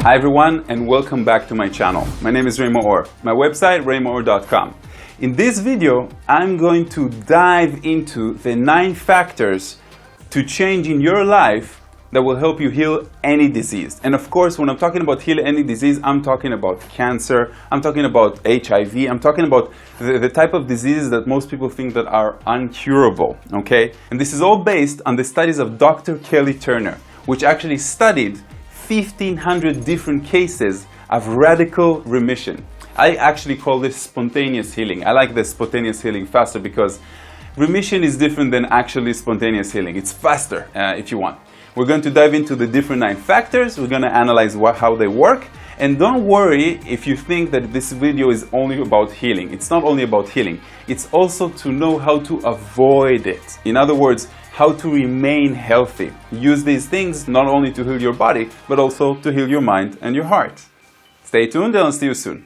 Hi everyone, and welcome back to my channel. My name is Maor. My website, raymaor.com. In this video, I'm going to dive into the 9 factors to change in your life that will help you heal any disease. And of course, when I'm talking about heal any disease, I'm talking about cancer, I'm talking about HIV, I'm talking about the type of diseases that most people think that are uncurable, okay? And this is all based on the studies of Dr. Kelly Turner, which actually studied 1,500 different cases of radical remission. I actually call this spontaneous healing. I like the spontaneous healing faster because remission is different than actually spontaneous healing. It's faster if you want. We're going to dive into the different 9 factors. We're going to analyze how they work. And don't worry if you think that this video is only about healing. It's not only about healing. It's also to know how to avoid it. In other words, how to remain healthy. Use these things not only to heal your body, but also to heal your mind and your heart. Stay tuned and I'll see you soon.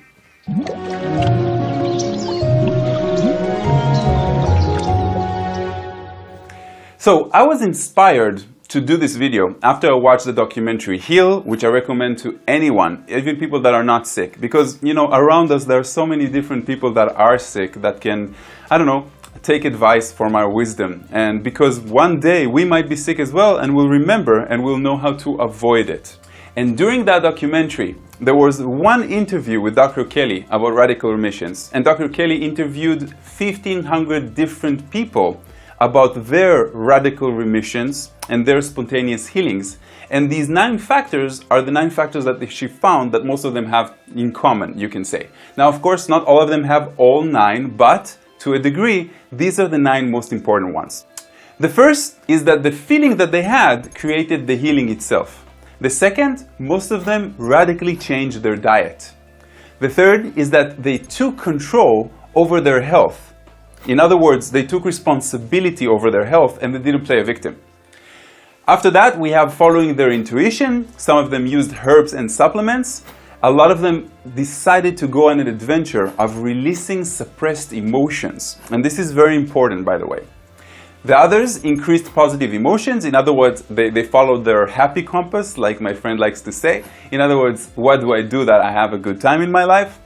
So I was inspired to do this video after I watched the documentary Heal, which I recommend to anyone, even people that are not sick. Because, you know, around us there are so many different people that are sick that can, I don't know, take advice from our wisdom. And because one day we might be sick as well, and we'll remember and we'll know how to avoid it. And during that documentary, there was one interview with Dr. Kelly about radical remissions. And Dr. Kelly interviewed 1,500 different people about their radical remissions and their spontaneous healings. And these 9 factors are the 9 factors that she found that most of them have in common, you can say. Now, of course, not all of them have all 9, but to a degree, these are the 9 most important ones. The first is that the feeling that they had created the healing itself. The second, most of them radically changed their diet. The third is that they took control over their health. In other words, they took responsibility over their health and they didn't play a victim. After that, we have following their intuition. Some of them used herbs and supplements. A lot of them decided to go on an adventure of releasing suppressed emotions. And this is very important, by the way. The others increased positive emotions. In other words, they followed their happy compass, like my friend likes to say. In other words, what do I do that I have a good time in my life?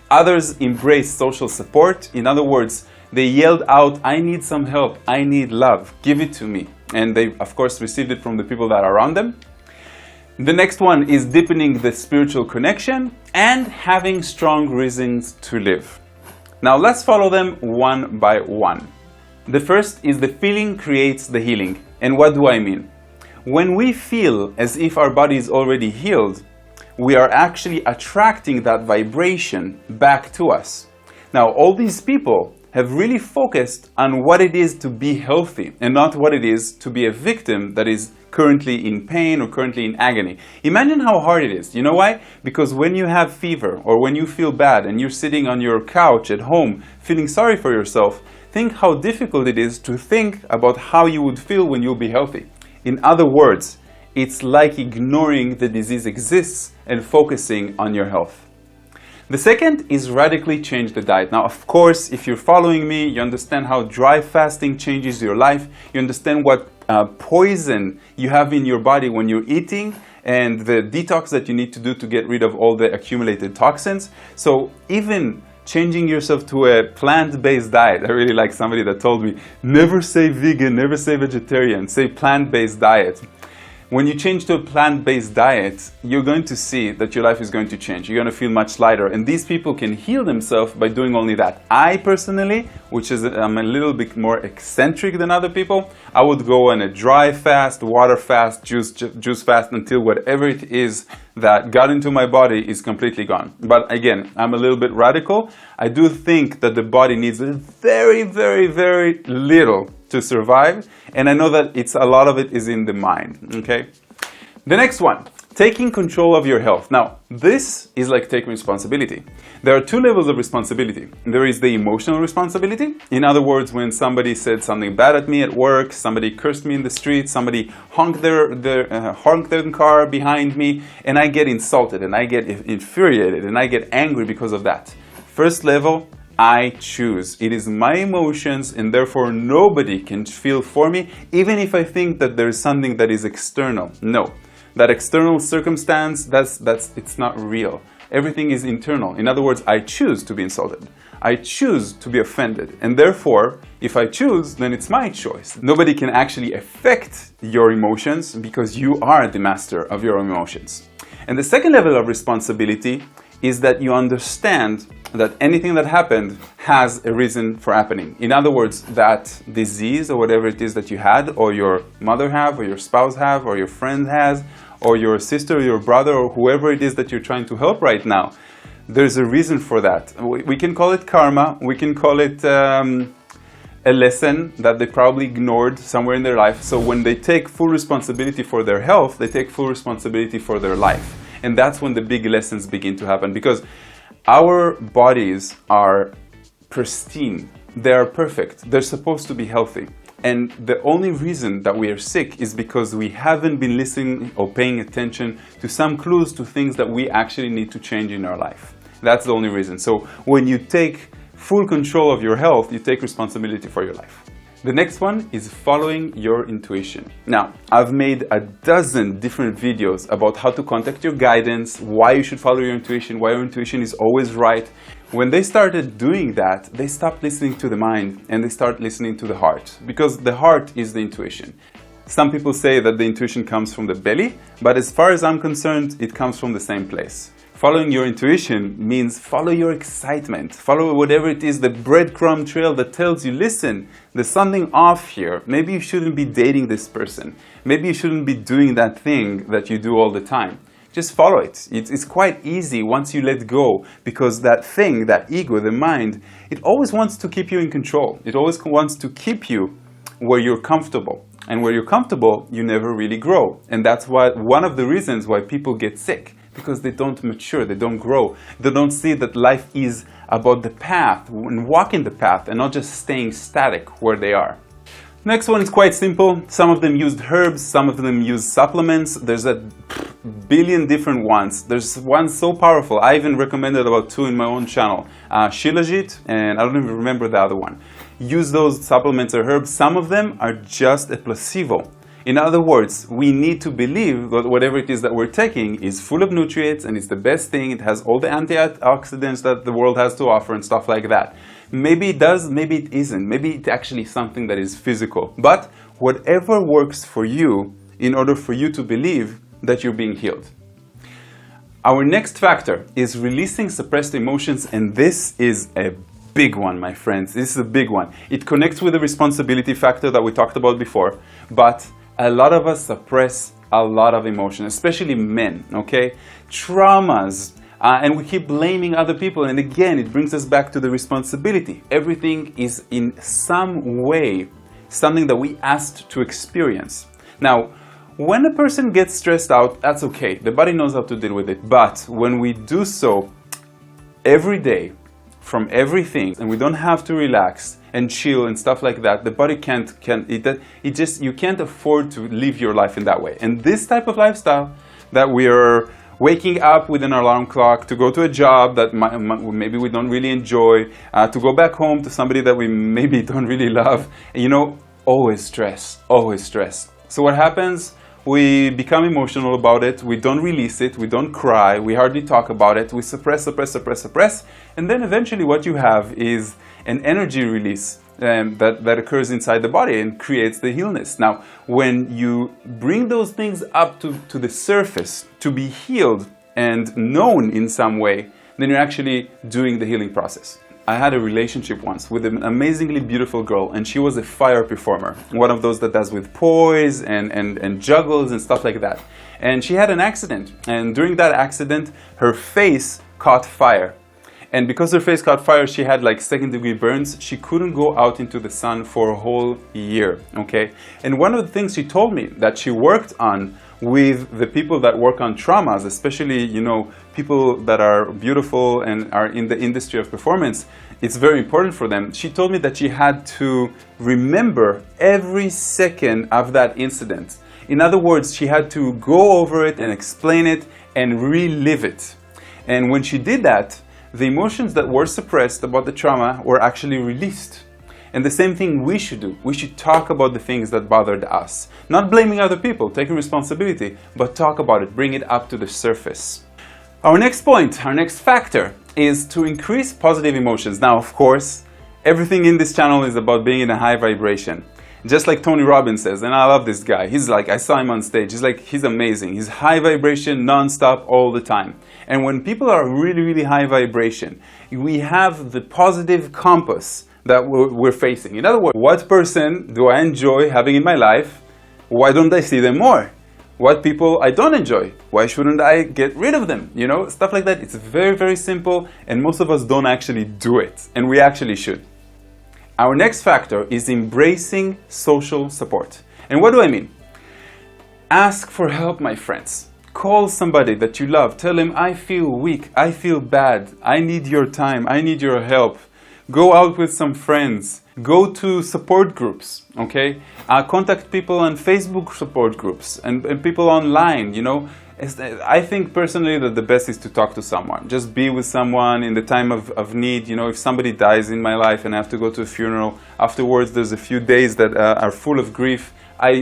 Others embraced social support. In other words, they yelled out, I need some help, I need love, give it to me. And they, of course, received it from the people that are around them. The next one is deepening the spiritual connection and having strong reasons to live. Now let's follow them one by one. The first is the feeling creates the healing. And what do I mean? When we feel as if our body is already healed, we are actually attracting that vibration back to us. Now, all these people have really focused on what it is to be healthy and not what it is to be a victim that is currently in pain or currently in agony. Imagine how hard it is. You know why? Because when you have fever or when you feel bad and you're sitting on your couch at home feeling sorry for yourself, think how difficult it is to think about how you would feel when you'll be healthy. In other words, it's like ignoring the disease exists and focusing on your health. The second is radically change the diet. Now, of course, if you're following me, you understand how dry fasting changes your life. You understand what poison you have in your body when you're eating and the detox that you need to do to get rid of all the accumulated toxins. So even changing yourself to a plant-based diet. I really like somebody that told me, never say vegan, never say vegetarian, say plant-based diet. When you change to a plant-based diet, you're going to see that your life is going to change. You're going to feel much lighter. And these people can heal themselves by doing only that. I personally, I'm a little bit more eccentric than other people, I would go on a dry fast, water fast, juice fast until whatever it is that got into my body is completely gone. But again, I'm a little bit radical. I do think that the body needs very, very, very little to survive, and I know that a lot of it is in the mind, okay? The next one, taking control of your health. Now, this is like taking responsibility. There are 2 levels of responsibility. There is the emotional responsibility. In other words, when somebody said something bad at me at work, somebody cursed me in the street, somebody honked their car behind me, and I get insulted, and I get infuriated, and I get angry because of that. First level, I choose. It is my emotions, and therefore nobody can feel for me, even if I think that there is something that is external. No. That external circumstance, it's not real. Everything is internal. In other words, I choose to be insulted. I choose to be offended. And therefore, if I choose, then it's my choice. Nobody can actually affect your emotions because you are the master of your emotions. And the second level of responsibility is that you understand that anything that happened has a reason for happening. In other words, that disease or whatever it is that you had, or your mother have, or your spouse have, or your friend has, or your sister or your brother or whoever it is that you're trying to help right now, there's a reason for that. We can call it karma, we can call it a lesson that they probably ignored somewhere in their life. So when they take full responsibility for their health, they take full responsibility for their life. And that's when the big lessons begin to happen, because our bodies are pristine, they are perfect, they're supposed to be healthy. And the only reason that we are sick is because we haven't been listening or paying attention to some clues to things that we actually need to change in our life. That's the only reason. So when you take full control of your health, you take responsibility for your life. The next one is following your intuition. Now, I've made a dozen different videos about how to contact your guidance, why you should follow your intuition, why your intuition is always right. When they started doing that, they stopped listening to the mind and they start listening to the heart, because the heart is the intuition. Some people say that the intuition comes from the belly, but as far as I'm concerned, it comes from the same place. Following your intuition means follow your excitement, follow whatever it is, the breadcrumb trail that tells you, listen, there's something off here. Maybe you shouldn't be dating this person. Maybe you shouldn't be doing that thing that you do all the time. Just follow it. It's quite easy once you let go, because that thing, that ego, the mind, it always wants to keep you in control. It always wants to keep you where you're comfortable. And where you're comfortable, you never really grow. And that's why one of the reasons why people get sick. Because they don't mature, they don't grow. They don't see that life is about the path and walking the path and not just staying static where they are. Next one is quite simple. Some of them used herbs, some of them use supplements. There's a billion different ones. There's one so powerful. I even recommended about 2 in my own channel. Shilajit, and I don't even remember the other one. Use those supplements or herbs. Some of them are just a placebo. In other words, we need to believe that whatever it is that we're taking is full of nutrients and it's the best thing. It has all the antioxidants that the world has to offer and stuff like that. Maybe it does, maybe it isn't. Maybe it's actually something that is physical. But whatever works for you in order for you to believe that you're being healed. Our next factor is releasing suppressed emotions, and this is a big one, my friends. This is a big one. It connects with the responsibility factor that we talked about before, but a lot of us suppress a lot of emotion, especially men, okay? Traumas, and we keep blaming other people, and again, it brings us back to the responsibility. Everything is in some way something that we asked to experience. Now, when a person gets stressed out, that's okay. The body knows how to deal with it. But when we do so every day, from everything, and we don't have to relax and chill and stuff like that, the body you can't afford to live your life in that way. And this type of lifestyle that we are waking up with an alarm clock to go to a job that maybe we don't really enjoy, to go back home to somebody that we maybe don't really love, always stress, always stress. So what happens? We become emotional about it, we don't release it, we don't cry, we hardly talk about it, we suppress, and then eventually what you have is an energy release that occurs inside the body and creates the illness. Now, when you bring those things up to the surface to be healed and known in some way, then you're actually doing the healing process. I had a relationship once with an amazingly beautiful girl, and she was a fire performer. One of those that does with poise and juggles and stuff like that. And she had an accident, and during that accident, her face caught fire. And because her face caught fire, she had like 2nd-degree burns. She couldn't go out into the sun for a whole year, okay? And one of the things she told me that she worked on with the people that work on traumas, especially, people that are beautiful and are in the industry of performance, it's very important for them. She told me that she had to remember every second of that incident. In other words, she had to go over it and explain it and relive it. And when she did that, the emotions that were suppressed about the trauma were actually released. And the same thing we should do. We should talk about the things that bothered us. Not blaming other people, taking responsibility, but talk about it, bring it up to the surface. Our next point, our next factor, is to increase positive emotions. Now, of course, everything in this channel is about being in a high vibration. Just like Tony Robbins says, and I love this guy. He's like, I saw him on stage. He's amazing. He's high vibration, non-stop, all the time. And when people are really, really high vibration, we have the positive compass that we're facing. In other words, what person do I enjoy having in my life? Why don't I see them more? What people I don't enjoy? Why shouldn't I get rid of them? You know, stuff like that. It's very, very simple, and most of us don't actually do it, and we actually should. Our next factor is embracing social support. And what do I mean? Ask for help, my friends. Call somebody that you love. Tell him, I feel weak, I feel bad, I need your time, I need your help. Go out with some friends. Go to support groups, okay? Contact people on Facebook support groups and people online, you know. I think personally that the best is to talk to someone. Just be with someone in the time of need. You know, if somebody dies in my life and I have to go to a funeral, afterwards there's a few days that are full of grief. I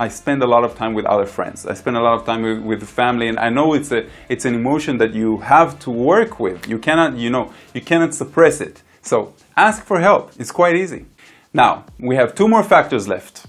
spend a lot of time with other friends. I spend a lot of time with the family, and I know it's an emotion that you have to work with. You cannot, you cannot suppress it. So ask for help. It's quite easy. Now, we have two more factors left.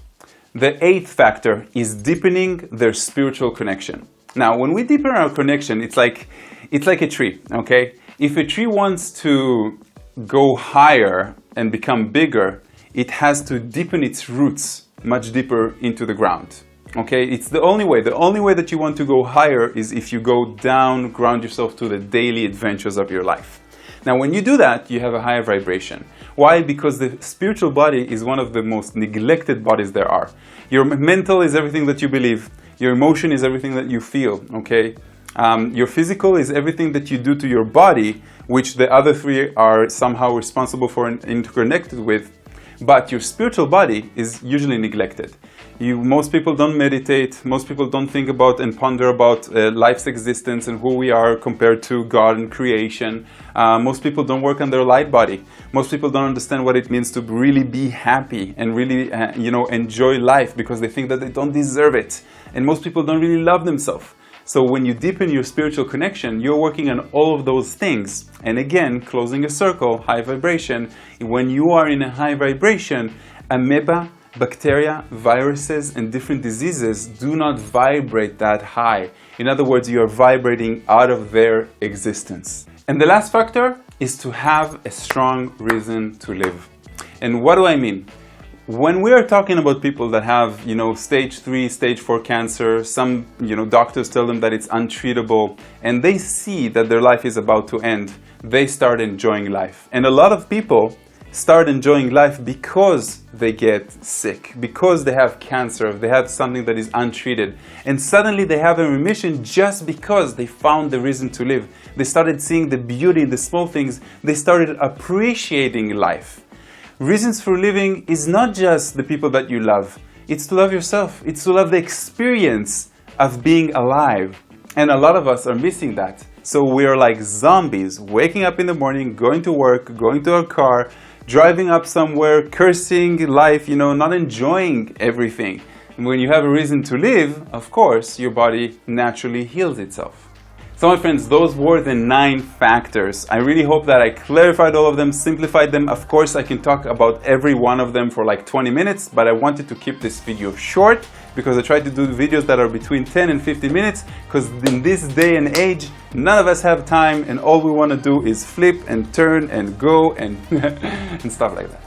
The eighth factor is deepening their spiritual connection. Now, when we deepen our connection, it's like a tree, okay? If a tree wants to go higher and become bigger, it has to deepen its roots much deeper into the ground, okay? It's the only way. The only way that you want to go higher is if you go down, ground yourself to the daily adventures of your life. Now, when you do that, you have a higher vibration. Why? Because the spiritual body is one of the most neglected bodies there are. Your mental is everything that you believe. Your emotion is everything that you feel, okay? Your physical is everything that you do to your body, which the other three are somehow responsible for and interconnected with. But your spiritual body is usually neglected. Most people don't meditate. Most people don't think about and ponder about life's existence and who we are compared to God and creation. Most people don't work on their light body. Most people don't understand what it means to really be happy and really, enjoy life because they think that they don't deserve it. And most people don't really love themselves. So when you deepen your spiritual connection, you're working on all of those things. And again, closing a circle, high vibration. When you are in a high vibration, amoeba, bacteria, viruses, and different diseases do not vibrate that high. In other words, you are vibrating out of their existence. And the last factor is to have a strong reason to live. And what do I mean? When we are talking about people that have, stage 3, stage 4 cancer, some, doctors tell them that it's untreatable, and they see that their life is about to end, they start enjoying life. And a lot of people start enjoying life because they get sick, because they have cancer, they have something that is untreated, and suddenly they have a remission just because they found the reason to live. They started seeing the beauty in the small things. They started appreciating life. Reasons for living is not just the people that you love. It's to love yourself. It's to love the experience of being alive. And a lot of us are missing that. So we are like zombies, waking up in the morning, going to work, going to our car, driving up somewhere, cursing life, not enjoying everything. And when you have a reason to live, of course, your body naturally heals itself. So my friends, those were the 9 factors. I really hope that I clarified all of them, simplified them. Of course, I can talk about every one of them for like 20 minutes, but I wanted to keep this video short because I try to do videos that are between 10 and 15 minutes because in this day and age, none of us have time and all we want to do is flip and turn and go and, and stuff like that.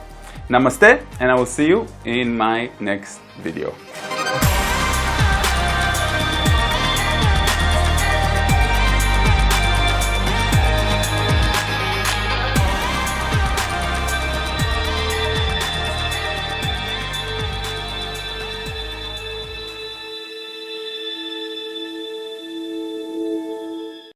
Namaste, and I will see you in my next video.